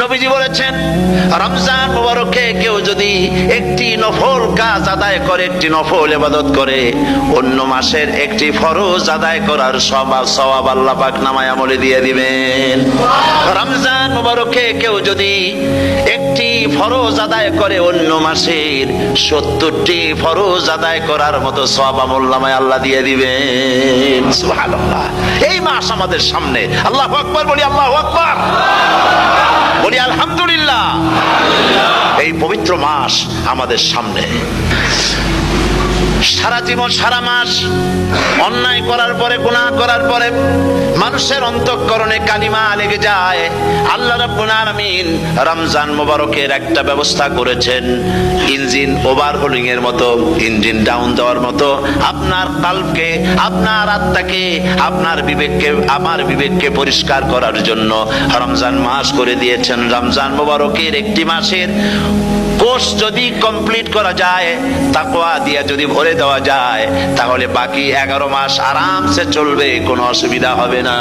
নবীজি বলেছেন, রমজান মুবারকে কেউ যদি একটি নফল কাজ আদায় করে, একটি নফল ইবাদত করে, অন্য মাসের একটি ফরজ আদায় করার সওয়াব আল্লাহ পাক নামায় আমলে দিয়ে দিবেন। রমজান মুবারকে কেউ যদি একটি ফরজ আদায় করে, অন্য মাসের 70টি ফরজ আদায় করার মতো সওয়াব আমলনামায় আল্লাহ দিয়ে দিবেন। সুবহানাল্লাহ। এই মাস আমাদের সামনে। আল্লাহু আকবার বলি, আল্লাহু আকবার বলি, আলহামদুলিল্লাহ। এই পবিত্র মাস আমাদের সামনে। সারা জীবন, সারা মাস অন্যায় করার পরে, গুনাহ করার পরে মানুষের অন্তঃকরণে কালিমা লেগে যায়। আল্লাহ রাব্বুল আলামিন রমজান মুবারকের একটা ব্যবস্থা করেছেন, ইঞ্জিন ওভারহোলিং এর মতো, ইঞ্জিন ডাউন দেওয়ার মতো। আপনার কলবকে, আপনার আত্মাকে, আপনার বিবেককে, আমার বিবেককে পরিষ্কার করার জন্য রমজান মাস করে দিয়েছেন। রমজান মুবারকের একটি মাসের কোর্স যদি কমপ্লিট করা যায়, তাকওয়া দিয়ে যদি ভরে দেওয়া যায়, তাহলে বাকি 11 মাস আরামসে চলবে, কোনো অসুবিধা হবে না।